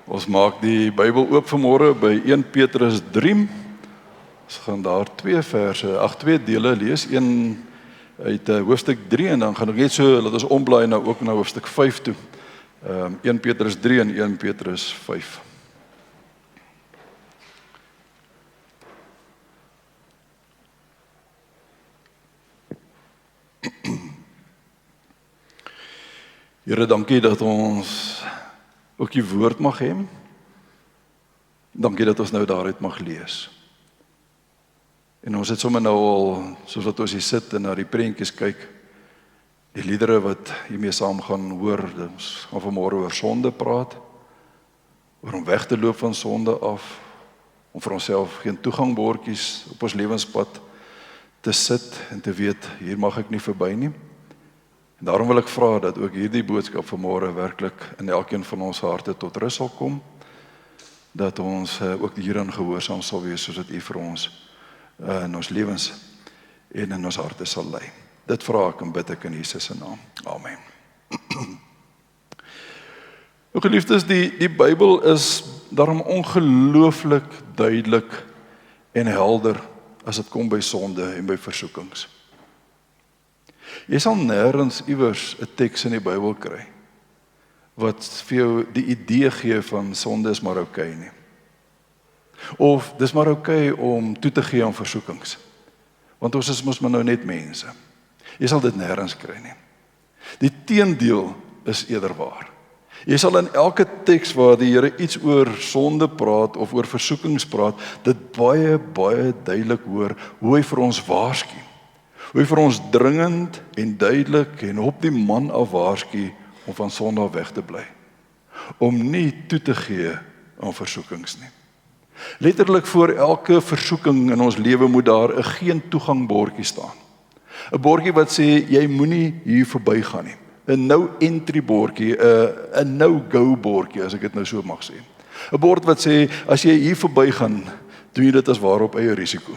Ons maak die Bybel oop vanmôre by 1 Petrus 3. Ons gaan daar twee dele lees, een uit hoofstuk 3 en dan gaan ek net so, laat ons omblaai nou ook na hoofstuk 5 toe. 1 Petrus 3 en 1 Petrus 5. Here, dankie dat ons ook die woord mag hê. Dankie dat ons nou daaruit mag lees. En ons het sommer nou al, soos wat ons hier sit en na die prentjies kyk, die liedere wat hiermee saam gaan hoor, ons gaan vanmôre oor sonde praat, oor om weg te loop van sonde af, om vir onsself geen toegangbordjies op ons lewenspad te sit en te weet, hier mag ek nie verby nie. En daarom wil ek vra dat ook hierdie boodskap vanmôre werklik in elkeen van ons harte tot rus sal kom, dat ons ook hierin gehoorsaam sal wees soos dit U vir ons in ons lewens en in ons harte sal lei. Dit vra ek en bid ek in Jesus se naam. Amen. Nou geliefdes, die Bybel is daarom ongelooflik duidelik en helder as dit kom by sonde en by versoekings. Jy sal nêrens iewers 'n teks in die Bybel kry wat vir jou die idee gee van sonde is maar oukei nie. Of dis maar oukei om toe te gee aan versoekings. Want ons is mos maar nou net mense. Jy sal dit nêrens kry nie. Die teendeel is eerder waar. Jy sal in elke teks waar die Here iets oor sonde praat of oor versoekings praat, dit baie duidelik hoor hoe hy vir ons waarsku. Hoe hy vir ons dringend en duidelik en op die man af waarsku om van sonde af weg te bly. Om nie toe te gee aan versoekings nie. Letterlik voor elke versoeking in ons lewe moet daar 'n geen toegangbordjie staan. 'n Bordjie wat sê jy moenie hier verbygaan nie. 'n no entry bordjie, 'n no-go bordjie as ek dit nou so mag sê. 'n Bord wat sê as jy hier verbygaan, doen jy dit as ware op eie risiko.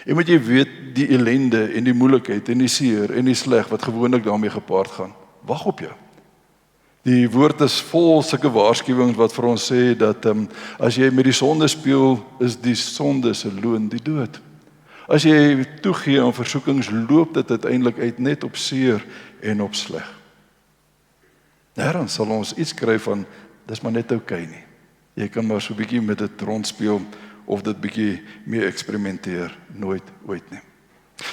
En moet jy weet die ellende en die moeilikheid en die seer en die sleg wat gewoonlik daarmee gepaard gaan. Wag op jou. Die woord is vol sulke waarskuwings wat vir ons sê dat as jy met die sonde speel, is die sonde se loon die dood. As jy toegee aan versoekings, loop dit uiteindelik uit net op seer en op sleg. Nêrens sal ons iets kry van dis maar net oukei nie. Jy kan maar so 'n bietjie met dit rondspeel of dit bietjie meer eksperimenteer, nooit ooit nie.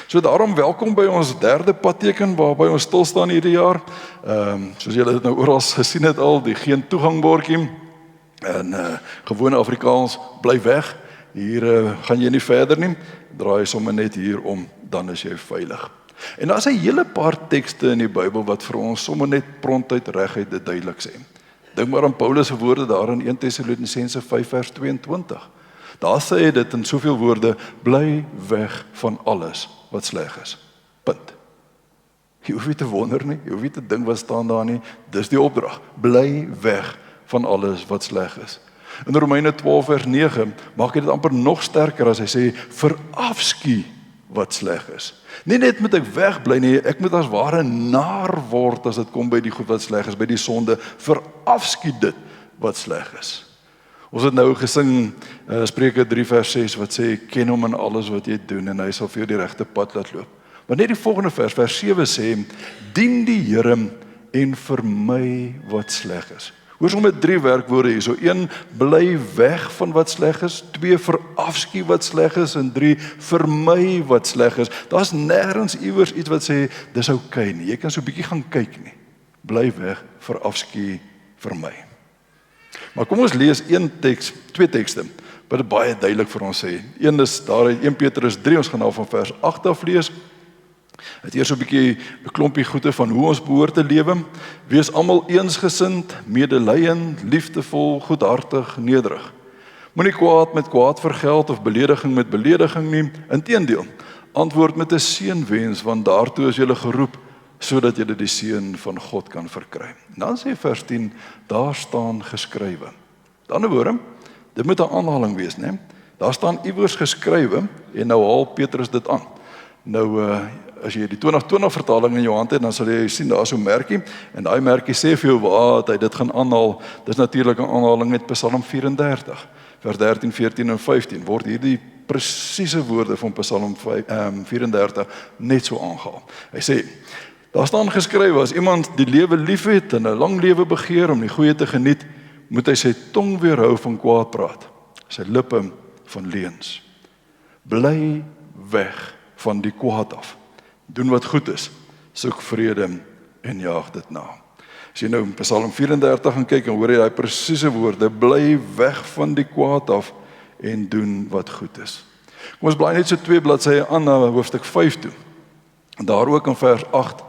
So daarom welkom by ons derde padteken waarby ons stil staan hierdie jaar. Soos julle dit nou oral gesien het al, die geen toegangbordjie en gewone Afrikaans bly weg. Hier gaan jy nie verder nie. Draai sommer net hier om, dan is jy veilig. En daar's 'n hele paar tekste in die Bybel wat vir ons sommer net prontuit reguit dit duidelik sê. Dink maar aan Paulus se woorde daar in 1 Tessalonisense 5 vers 22. Daar sê hy dit in soveel woorde, bly weg van alles wat sleg is. Punt. Jy hoef nie te wonder nie, jy hoef nie te dink wat staan daar nie, dis die opdrag. Bly weg van alles wat sleg is. In Romeine 12 vers 9 maak hy dit amper nog sterker as hy sê, verafskie wat sleg is. Nie net moet ek wegbly nie, ek moet as ware naar word as dit kom by die goed wat sleg is, by die sonde, verafskie dit wat sleg is. Ons het nou gesing Spreuke 3 vers 6 wat sê, ken hom in alles wat jy doen en hy sal vir jou die regte pad laat loop. Maar net die volgende vers 7 sê, dien die Here en vermy wat sleg is. Hoor sommer 3 werkwoorde hier. So 1, bly weg van wat sleg is. 2, verafskie wat sleg is. En 3, vermy wat sleg is. Daar's nêrens iewers iets wat sê, dis oukei nie. Jy kan so 'n bietjie gaan kyk nie. Bly weg, verafskie, vermy. Maar kom ons lees twee tekste, wat dit baie duidelik vir ons sê. Een is daar uit 1 Petrus 3, ons gaan nou van vers 8 af lees. Het eers so 'n bietjie 'n klompie goeie van hoe ons behoort te lewe. Wees almal eensgesind, medelydend, liefdevol, goedhartig, nederig. Moenie kwaad met kwaad vergeld of belediging met belediging nie. Inteendeel, antwoord met 'n seënwens, want daartoe is julle geroep, sodat julle die seën van God kan verkry. En dan sê vers 10, daar staan geskrywe. Aan die ander woorde, dit moet 'n aanhaling wees, né? Daar staan iewers geskrywe en nou haal Petrus dit aan. Nou as jy die 2020 vertaling in jou hand het, dan sal jy sien daar is so 'n merkie, en daai merkie sê vir jou waar hy dit gaan aanhaal. Dis natuurlik 'n aanhaling met Psalm 34, vers 13, 14 en 15, word hierdie presiese woorde van Psalm 34 net so aangehaal. Hy sê, daar staan geskrywe, as iemand die lewe liefhet en 'n lang lewe begeer om die goeie te geniet, moet hy sy tong weerhou van kwaad praat, sy lippe van leuns. Bly weg van die kwaad af. Doen wat goed is, soek vrede en jaag dit na. As jy nou in Psalm 34 gaan kyk, en hoor jy daai presiese woorde, bly weg van die kwaad af en doen wat goed is. Kom ons blaai net so 2 bladsye aan na hoofstuk 5 toe. En daar ook in vers 8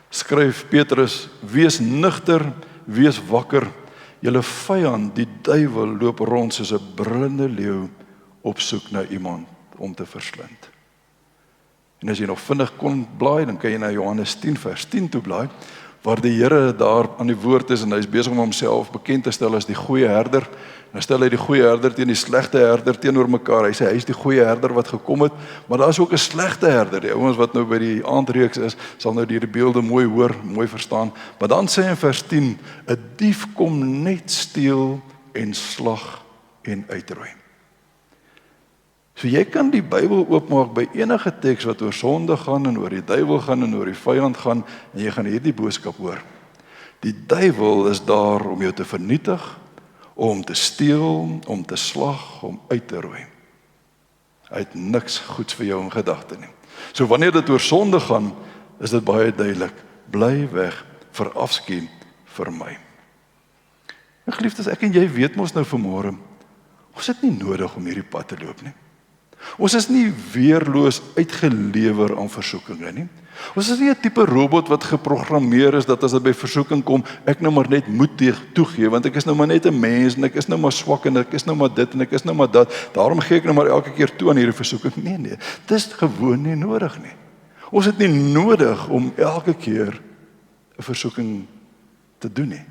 skryf Petrus, wees nugter, wees wakker, julle vyand, die duiwel, loop rond soos 'n brullende leeu op soek na iemand om te verslind. En as jy nog vinnig kon blaai, dan kan jy na Johannes 10 vers 10 toe blaai, waar die Here daar aan die woord is, en hy is besig om homself bekend te stel as die goeie herder. En dan stel hy die goeie herder teen die slegte herder teenoor mekaar. Hy sê hy is die goeie herder wat gekom het, maar daar is ook 'n slegte herder. Die ouens wat nou by die aandreeks is, sal nou die beelde mooi hoor, mooi verstaan. Maar dan sê hy in vers 10, 'n dief kom net steel en slag en uitroei. So jy kan die Bybel oopmaak by enige teks wat oor sonde gaan en oor die duiwel gaan en oor die vyand gaan, en jy gaan hierdie boodskap hoor. Die duiwel is daar om jou te vernietig, om te steel, om te slag, om uit te roei. Hy het niks goeds vir jou in gedagte nie. So wanneer dit oor sonde gaan, is dit baie duidelik. Bly weg, verafskuw vir my. My geliefdes, ek en jy weet mos nou vanmôre, ons het nie nodig om hierdie pad te loop nie. Ons is nie weerloos uitgelewer aan versoekinge nie. Ons is nie 'n tipe robot wat geprogrammeer is dat as dit by versoeking kom, ek nou maar net moet toegee, want ek is nou maar net 'n mens en ek is nou maar swak en ek is nou maar dit en ek is nou maar dat. Daarom gee ek nou maar elke keer toe aan hierdie versoeking. Nee, dis gewoon nie nodig nie. Ons het nie nodig om elke keer 'n versoeking te doen nie.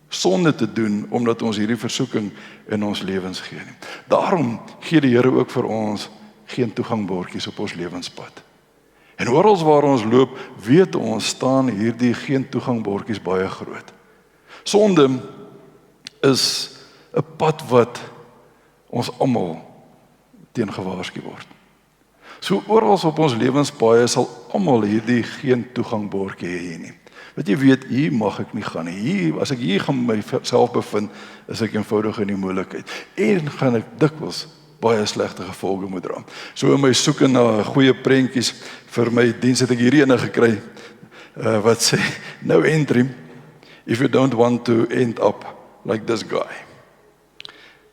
Sonde te doen omdat ons hierdie versoeking in ons lewens gee nie. Daarom gee die Here ook vir ons geen toegangbordjies op ons lewenspad. En oral waar ons loop, weet ons staan hierdie geen toegangbordjies baie groot. Sonde is 'n pad wat ons almal teen gewaarsku word. So oral op ons lewenspaaie sal almal hierdie geen toegangbordjie hê nie. Want jy weet, hier mag ek nie gaan nie. Hier, as ek hier gaan myself bevind, is ek eenvoudig in die moeilikheid. En gaan ek dikwels baie slegte gevolge moet dra. So in my soeke na goeie prentjies vir my diens het ek hierdie ene gekry wat sê, no entry if you don't want to end up like this guy.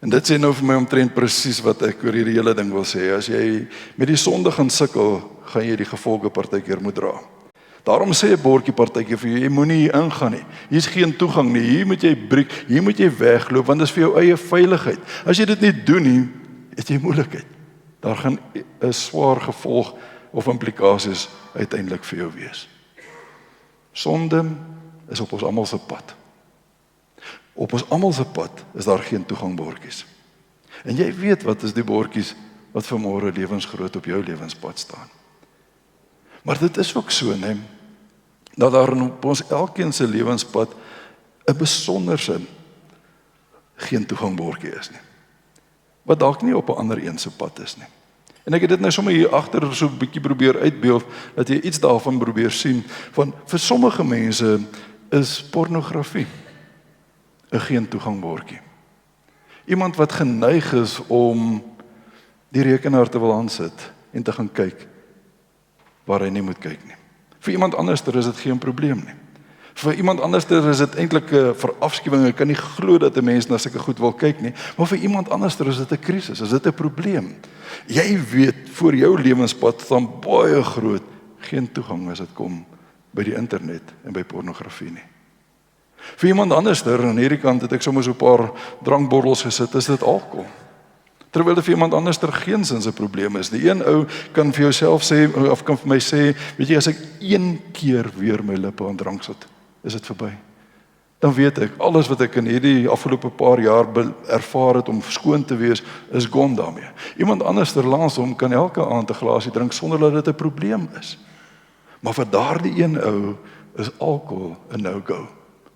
En dit sê nou vir my omtrent presies wat ek oor hierdie hele ding wil sê. As jy met die sonde gaan sukkel, gaan jy die gevolge partykeer moet dra. Daarom sê 'n bordjie partykeer vir jou, jy moenie hier ingaan nie. Hier's geen toegang nie. Hier moet jy breek, hier moet jy wegloop want dit is vir jou eie veiligheid. As jy dit nie doen nie, het jy moeilikheid. Daar gaan 'n swaar gevolg of implikasies uiteindelik vir jou wees. Sonde is op ons almal se pad. Op ons almal se pad is daar geen toegangbordjies. En jy weet wat is die bordjies wat vanmôre lewensgroot op jou lewenspad staan. Maar dit is ook so, nee, dat daar op ons elkeen se lewenspad 'n besonderse geen toegangbordjie is nie. Wat dalk nie op 'n ander een se pad is nie. En ek het dit nou sommer hier agter so 'n bietjie probeer uitbeeld, dat jy iets daarvan probeer sien, van vir sommige mense is pornografie 'n geen toegangbordjie. Iemand wat geneig is om die rekenaar te wil aansit en te gaan kyk waar hy nie moet kyk nie. Vir iemand anders is dit geen probleem nie. Vir iemand anders is dit eintlik 'n verafskuwing. Ek kan nie glo dat 'n mens na sulke goed wil kyk nie, maar vir iemand anders is dit 'n krisis, is dit 'n probleem. Jy weet, voor jou lewenspad staan baie groot geen toegang as dit kom by die internet en by pornografie nie. Vir iemand anders aan hierdie kant het ek sommer so 'n paar drankborrels gesit, is dit alkohol. Terwyl dit vir iemand anders geen sin 'n probleem is. Die een ou kan vir jouself sê, of kan vir my sê, weet jy, as ek een keer weer my lippe aan drank sit, is dit verby. Dan weet ek, alles wat ek in hierdie afgelope paar jaar ervaar het om skoon te wees, is gone daarmee. Iemand anders langs hom kan elke aand 'n glasie drink sonder dat dit 'n probleem is. Maar vir daardie een ou is alkohol 'n no-go.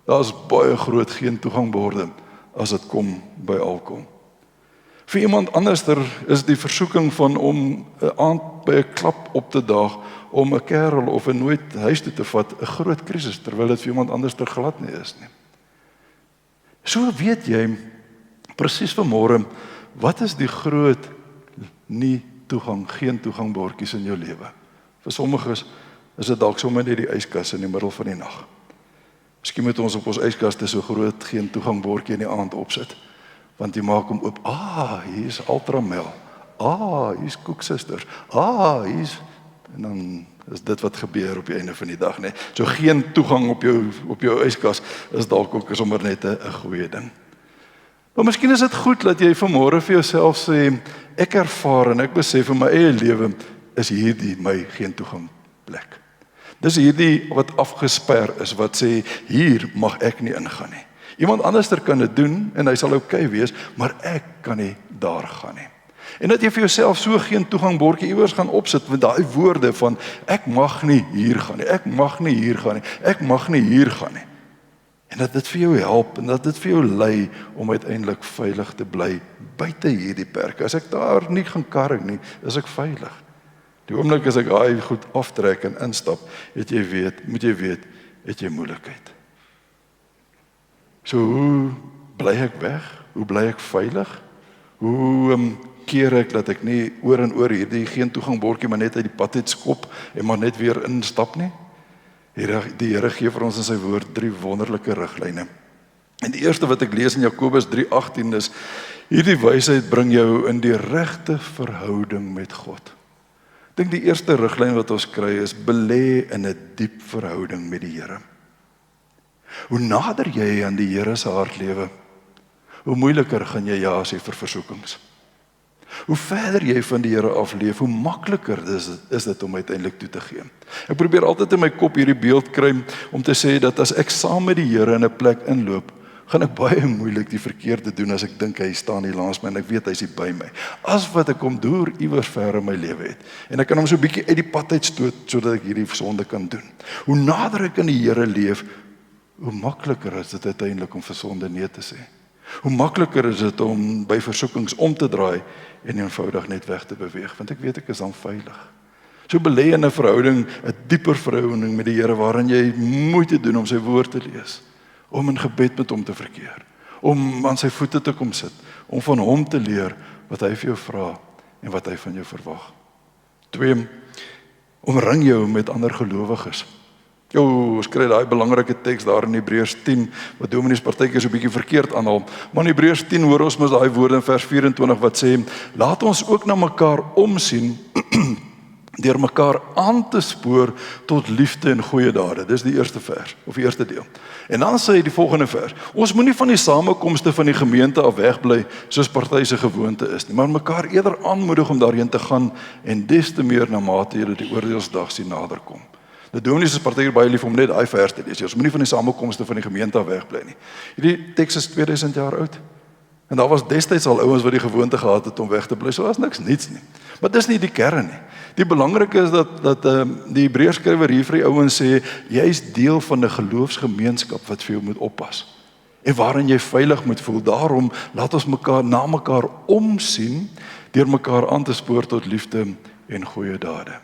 Daar's baie groot geen toegangborde as dit kom by alkohol. Vir iemand anderster is die versoeking van om 'n aand by 'n klap op te daag, om 'n kerel of 'n nooit huis toe te vat, 'n groot krisis, terwyl dit vir iemand anderster glad nie is nie. So weet jy presies vanmôre, wat is die groot geen toegangbordjies in jou lewe? Vir sommiges is dit dalk sommer net die yskas in die middel van die nag. Miskien moet ons op ons yskaste so groot geen toegangbordjie in die aand opsit, want jy maak hom oop. Hier is Ultramel. Hier is Koeksisters. Hier is, en dan is dit wat gebeur op die einde van die dag, né? So geen toegang op jou yskas is dalk ook sommer net 'n goeie ding. Maar miskien is dit goed dat jy vanmôre vir jouself sê, ek ervaar en ek besef in my eie lewe is hierdie my geen toegangplek. Dis hierdie wat afgesper is, wat sê, hier mag ek nie ingaan nie. Iemand anderster kan dit doen en hy sal okay wees, maar ek kan nie daar gaan nie. En dat jy vir jouself so geen toegangbordjie iewers gaan opsit met daai woorde van ek mag nie hier gaan nie, ek mag nie hier gaan nie, ek mag nie hier gaan nie. En dat dit vir jou help en dat dit vir jou lei om uiteindelik veilig te bly buite hierdie perke. As ek daar nie gaan karring nie, is ek veilig. Die oomblik as ek daai goed aftrek en instap, moet jy weet, het jy moeilikheid. So hoe bly ek weg? Hoe bly ek veilig? Hoe keer ek dat ek nie oor en oor hierdie geen toegangbordjie maar net uit die pad het skop en maar net weer instap nie? Die Here gee vir ons in sy woord 3 wonderlike riglyne. En die eerste wat ek lees in Jakobus 3:18 is, hierdie wysheid bring jou in die regte verhouding met God. Ek dink die eerste riglyn wat ons kry is, belê in 'n diep verhouding met die Here. Hoe nader jy aan die Here se hart lewe, hoe moeiliker gaan jy ja sê vir versoekings. Hoe verder jy van die Here afleef, hoe makliker is dit om uiteindelik toe te gee. Ek probeer altyd in my kop hierdie beeld kry om te sê dat as ek saam met die Here in 'n plek inloop, gaan ek baie moeilik die verkeerde doen as ek dink hy staan hier langs my en ek weet hy's hier by my. As wat ek hom deur iewers ver in my lewe het. En ek kan hom so 'n bietjie uit die pad uitstoot sodat ek hierdie sonde kan doen. Hoe nader ek aan die Here leef, hoe makliker is dit uiteindelik om vir sonde nee te sê. Hoe makliker is dit om by versoekings om te draai en eenvoudig net weg te beweeg, want ek weet ek is dan veilig. So belê in 'n verhouding, 'n dieper verhouding met die Here waarin jy moeite doen om sy woord te lees, om in gebed met hom te verkeer, om aan sy voete te kom sit, om van hom te leer wat hy vir jou vra en wat hy van jou verwag. 2, omring jou met ander gelowiges. Ons kry daai belangrike teks daar in Hebreërs 10, wat dominees partykeer so 'n bietjie verkeerd aanhaal. Maar in Hebreërs 10 hoor ons mos daai woorde in vers 24 wat sê, laat ons ook na mekaar omsien, deur mekaar aan te spoor tot liefde en goeie dade. Dis die eerste vers, of die eerste deel. En dan sê hy die volgende vers, ons moenie van die samekomste van die gemeente af wegbly, soos party se gewoonte is nie, maar mekaar eerder aanmoedig om daarheen te gaan, en des te meer na mate julle die oordeelsdag sien naderkom. Die dominees is partykeer baie lief om net daai vers te lees. Ons moenie van die samekomste van die gemeente af wegbly nie. Hierdie teks is 2000 jaar oud. En daar was destyds al ouens wat die gewoonte gehad het om weg te bly. So was niks niets nie. Maar dis nie die kern nie. Die belangrike is dat die Hebreërskrywer hier vir die ouens sê, jy is deel van 'n geloofsgemeenskap wat vir jou moet oppas. En waarin jy veilig moet voel. Daarom laat ons na mekaar omsien deur mekaar aan te spoor tot liefde en goeie dade.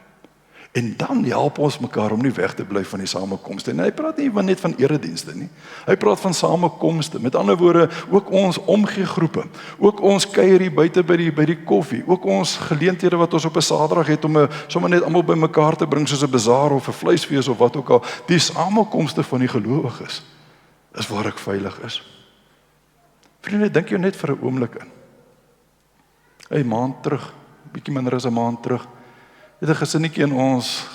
En dan help ons mekaar om nie weg te bly van die samekomste. En hy praat nie net van eredienste nie. Hy praat van samekomste. Met ander woorde, ook ons omgeegroepe, ook ons kuier hier buite by die koffie, ook ons geleenthede wat ons op 'n Saterdag het om sommer net almal bymekaar te bring soos 'n bazaar of 'n vleisfees of wat ook al. Die samekomste van die gelowiges is waar ek veilig is. Vriende, dink jou net vir 'n oomblik in. 'n Maand terug, bietjie minder as 'n maand terug, het 'n gesinnetjie in ons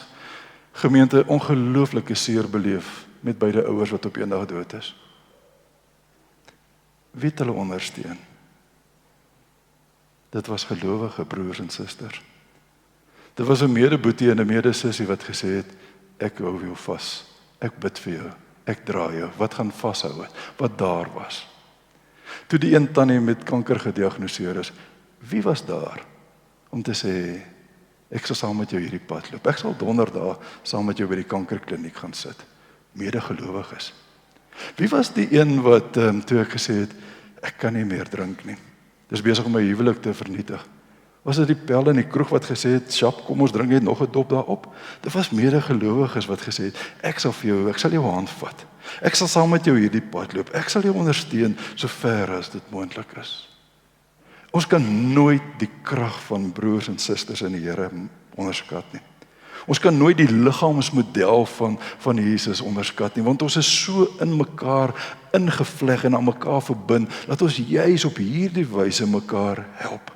gemeente ongelooflike seer beleef met beide ouers wat op eendag dood is. Wie het hulle ondersteun? Dit was gelowige broers en susters. Dit was 'n medeboetie en 'n medesussie wat gesê het, ek hou jou vas, ek bid vir jou, ek dra jou, wat gaan vashou, wat daar was. Toe die een tannie met kanker gediagnoseer is, wie was daar om te sê, ek sal saam met jou hierdie pad loop. Ek sal donderdag saam met jou by die kankerkliniek gaan sit. Medegelowiges. Wie was die een wat, toe ek gesê het, ek kan nie meer drink nie. Dis besig om my huwelik te vernietig. Was dit die pel in die kroeg wat gesê het, "Sjap, kom ons drink net nog 'n dop daarop"? Dit was medegelowiges wat gesê het, ek sal jou hand vat. Ek sal saam met jou hierdie pad loop. Ek sal jou ondersteun so ver as dit moontlik is. Ons kan nooit die krag van broers en susters in die Here onderskat nie. Ons kan nooit die liggaamsmodel van Jesus onderskat nie, want ons is so in mekaar ingevleg en aan mekaar verbind, dat ons juis op hierdie wyse mekaar help.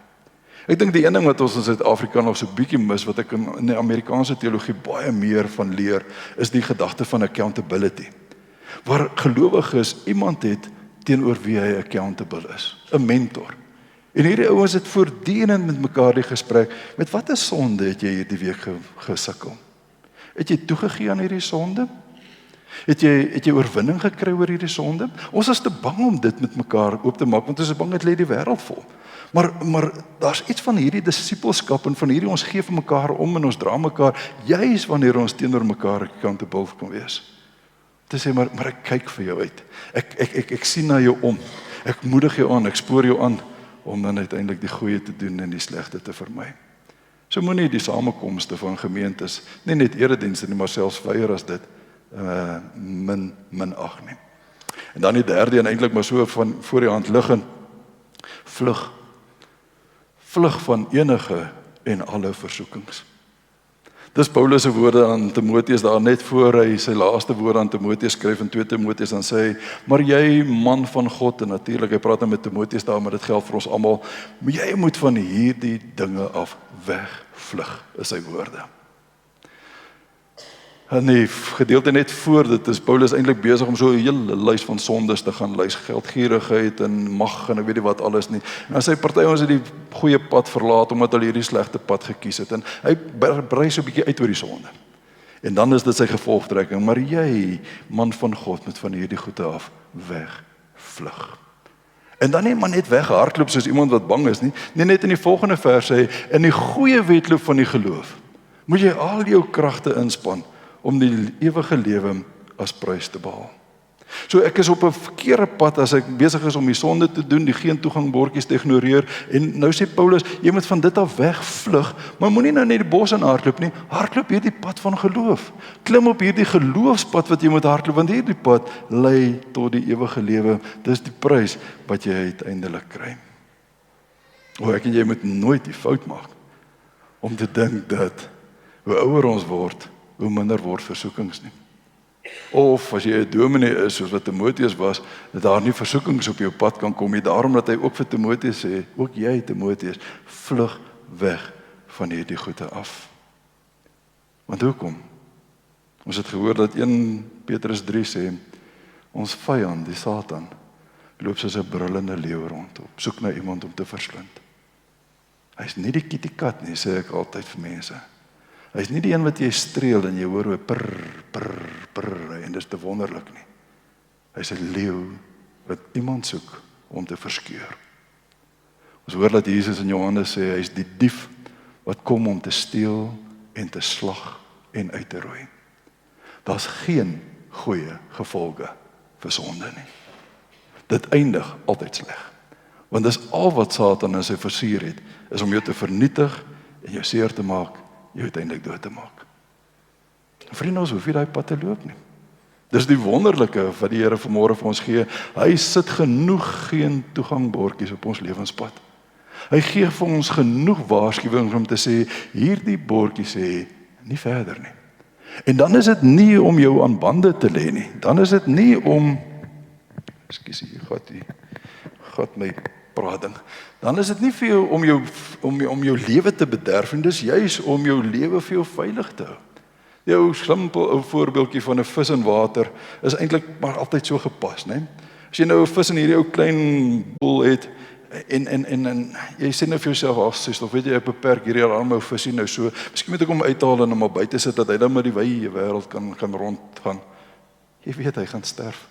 Ek dink die een ding wat ons in Suid-Afrika nog so bietjie mis, wat ek in die Amerikaanse teologie baie meer van leer, is die gedagte van accountability. Waar gelowiges iemand het teenoor wie hy accountable is, 'n mentor. En hierdie ouens het voortdurend met mekaar die gesprek, met watter sonde het jy hierdie week gesukkel? Het jy toegegee aan hierdie sonde? Het jy oorwinning gekry oor hierdie sonde? Ons is te bang om dit met mekaar oop te maak, want ons is bang dit lê die wêreld vol. Maar daar's iets van hierdie disippelskap en van hierdie ons gee vir mekaar om en ons dra mekaar, juis wanneer ons teenoor mekaar accountable kan wees. Te sê, maar ek kyk vir jou uit. Ek sien na jou om. Ek moedig jou aan, ek spoor jou aan, om dan uiteindelik die goeie te doen en die slegte te vermy. So moenie die samekomste van gemeentes, nie net eredienste nie, maar selfs fyer as dit, minag nie. En dan die derde en eintlik maar so van voor die hand liggend, vlug van enige en alle versoekings. Dis Paulus se woorde aan Timoteus daar net voor hy sy laaste woorde aan Timoteus skryf in 2 Timoteus, dan sê hy, maar jy man van God, en natuurlik hy praat nou met Timoteus daar, maar dit geld vir ons almal, maar jy moet van hierdie dinge af wegvlug, is sy woorde. En die gedeelte net voor dit is Paulus eintlik besig om so 'n hele lys van sondes te gaan lys, geldgierigheid en mag en ek weet nie wat alles nie. En dan sê party ons het die goeie pad verlaat omdat hulle hierdie slegte pad gekies het en hy brei so 'n bietjie uit oor die sonde. En dan is dit sy gevolgtrekking, maar jy, man van God, moet van hierdie goede af wegvlug. En dan nie maar net weghardloop soos iemand wat bang is nie. Nee, net in die volgende vers sê, in die goeie wedloop van die geloof, moet jy al jou kragte inspann om die ewige lewe as prys te behaal. So ek is op 'n verkeerde pad as ek besig is om die sonde te doen, die geen toegangbordjies te ignoreer, en nou sê Paulus, jy moet van dit af wegvlug, maar moenie nou net die bos in hardloop nie, hardloop hierdie pad van geloof. Klim op hierdie geloofspad wat jy moet hardloop, want hierdie pad lei tot die ewige lewe. Dis die prys wat jy uiteindelik kry. Ek en jy moet nooit die fout maak om te dink dat hoe ouer ons word, hoe minder word versoekings nie. Of as jy 'n dominee is, soos wat Timoteus was, dat daar nie versoekings op jou pad kan kom nie, daarom dat hy ook vir Timoteus sê, ook jy Timoteus, vlug weg van hierdie goede af. Want hoekom? Ons het gehoor dat 1 Petrus 3 sê, ons vyand, die Satan, loop soos 'n brullende leeu rond, op soek na iemand om te verslind. Hy is nie die kittykat nie, sê ek altyd vir mense. Hy is nie die een wat jy streel en jy hoor hoe prr, en dis te wonderlik nie. Hy is 'n leeu wat iemand soek om te verskeur. Ons hoor dat Jesus in Johannes sê, hy is die dief wat kom om te steel en te slag en uit te roei. Daar's geen goeie gevolge vir sonde nie. Dit eindig altyd sleg. Want dis al wat Satan in sy versier het, is om jou te vernietig en jou seer te maak, jou uiteindelik dood te maak. Vriende, ons hoef nie daai pad te loop nie. Dis die wonderlike wat die Here vanmôre vir ons gee. Hy sit genoeg geen toegangbordjies op ons lewenspad. Hy gee vir ons genoeg waarskuwings om te sê, hierdie bordjie sê, nie verder nie. En dan is dit nie om jou aan bande te lê nie. Dan is dit nie om, God my prating. Dan is dit nie vir jou om jou lewe te bederf, en dis juis om jou lewe vir jou veilig te hou. Jou simpel ou voorbeeldjie van 'n vis in water is eintlik maar altyd so gepas, né? As jy nou 'n vis in hierdie ou klein boel het en jy sê nou vir jouself, of weet jy, ek beperk hierdie arme visie nou so, miskien moet ek hom uithaal en hom maar buite sit dat hy dan met die wye wêreld kan rondgaan. Jy weet hy gaan sterf.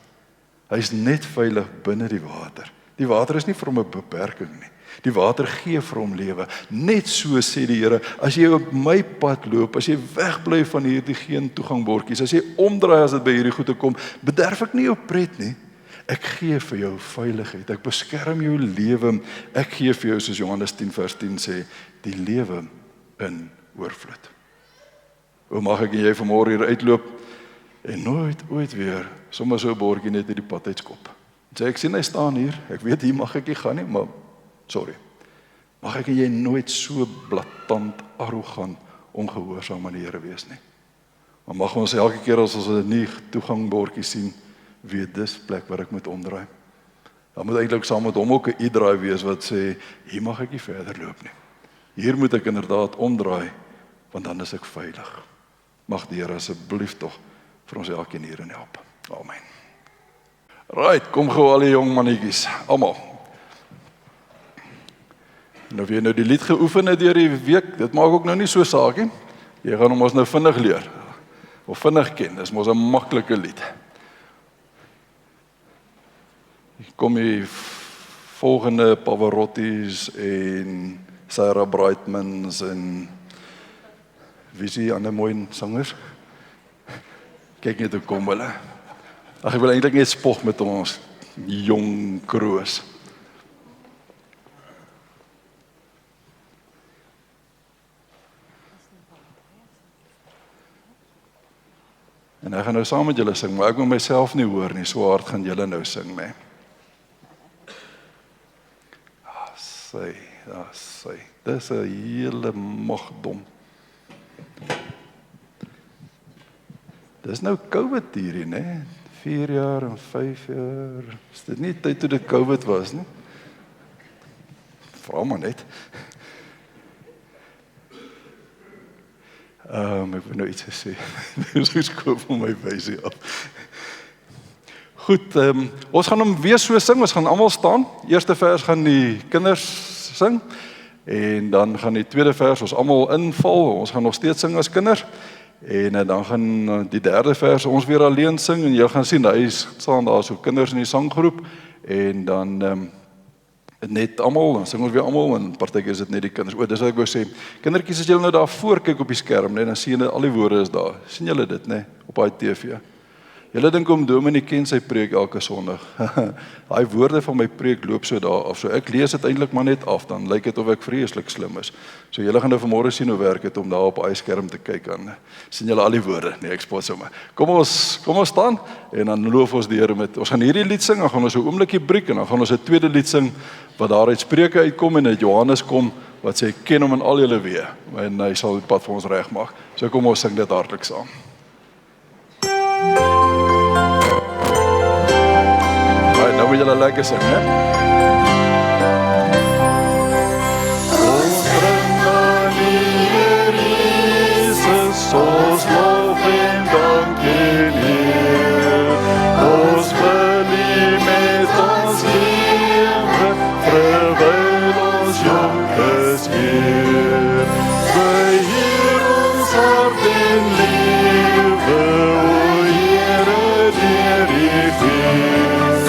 Hy is net veilig binne die water. Die water is nie vir hom 'n beperking nie. Die water gee vir hom lewe. Net so sê die Here, as jy op my pad loop, as jy wegbly van hierdie geen toegangbordjies, as jy omdraai as dit by hierdie goede kom, bederf ek nie jou pret nie. Ek gee vir jou veiligheid, ek beskerm jou lewe, ek gee vir jou, soos Johannes 10 vers 10 sê, die lewe in oorvloed. Hoe mag ek en jy vanmôre hier uitloop, en nooit ooit weer, sommer so 'n bordjie net in die pad uitskop. Sê ek sien hy staan hier, ek weet hier mag ek nie gaan nie, maar sorry. Mag ek en jy nooit so blaatant, arrogant, ongehoorsaam aan die Here wees nie. Maar mag ons elke keer as ons 'n nuwe toegangbordjie sien, weet dis plek waar ek moet omdraai. Dan moet eintlik saam met hom ook 'n u-draai wees wat sê, hier mag ek nie verder loop nie. Hier moet ek inderdaad omdraai, want dan is ek veilig. Mag die Here asseblief tog vir ons elkeen hierin help. Amen. Right, kom gou al die jong mannetjies, almal. Nou wie nou die lied geoefen het deur die week, dit maak ook nou nie so saak nie. Jy gaan hom ons nou vinnig leer, of vinnig ken, dis mos 'n maklike lied. Kom die volgende Pavarottis en Sarah Brightmans en wie is die ander mooi sangers? Kyk net hoe kom hulle. Ag, ek wil eintlik net spog met ons jong kroos. En ek gaan nou saam met julle sing, maar ek moet myself nie hoor nie, so hard gaan julle nou sing, nee. Sy, dis 'n hele magdom. Dis nou COVID hierdie, né? 4 jaar en 5 jaar. Is dit nie tyd toe dit COVID was nie? Vra maar net. Ek wil nou iets sê. Dis geskoop van my wysie af. Goed, ons gaan hom weer so sing, ons gaan almal staan. Eerste vers gaan die kinders sing, en dan gaan die tweede vers ons almal inval, ons gaan nog steeds sing as kinders, en dan gaan die derde vers ons weer alleen sing, en jy gaan sien, hy staan daar so kinders in die sanggroep, en dan net almal, dan sing ons weer almal, en partykeer is dit net die kinders. Dis wat ek wou sê, kindertjies, as julle nou daar voor kyk op die skerm, dan sien julle al die woorde is daar, sien julle dit, op daai TV? Julle dink om Dominee ken sy preek elke Sondag. Daai woorde van my preek loop so daar af. So ek lees dit eintlik maar net af, dan lyk dit of ek vreeslik slim is. So julle gaan nou vanmôre sien hoe werk dit om daar op daai skerm te kyk aan. Sien julle al die woorde? Nee, ek spot sommer. Kom ons staan en dan loof ons die Here met. Ons gaan hierdie lied sing, dan gaan ons 'n oombliekie breek en dan gaan ons 'n tweede lied sing wat daar uit Spreuke uitkom en uit Johannes kom wat sê ken hom in al julle weë en hy sal die pad vir ons regmaak. So kom ons sing dit hartlik saam. Nou moet julle lekker sing, né? Ons bring aan die Heer Jesus, ons lof en dank en eer. Ons wil U met ons lewe, terwyl ons jong is hier. Beheer ons hart en lewe, o Here, deur U gees.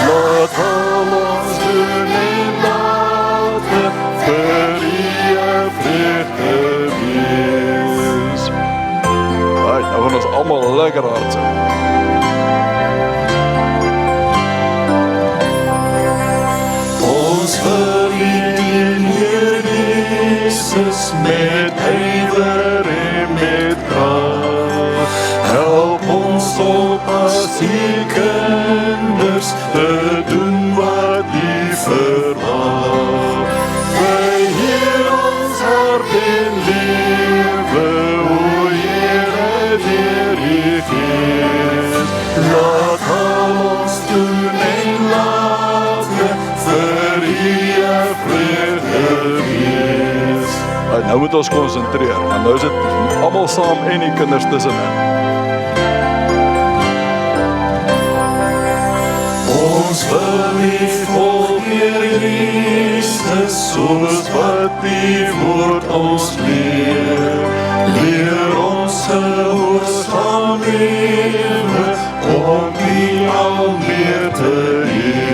Laat al ons doen en late vir U vrede wees. Nou gaan ons almal lekker hard sing. Ons wil U dien, Heer Jesus, met ywer en met krag. Help ons op as U kinders te doen wat U verwag. Beheer ons hart en lewe, o Here, deur U gees. Laat al ons doen en late vir U vrede wees. Nou moet ons konsentreer, want nou is dit almal saam en die kinders tussenin. Ons wil U volg, Heer Jesus, soos wat U woord ons leer. Leer ons gehoorsaam lewe, om U al meer te eer.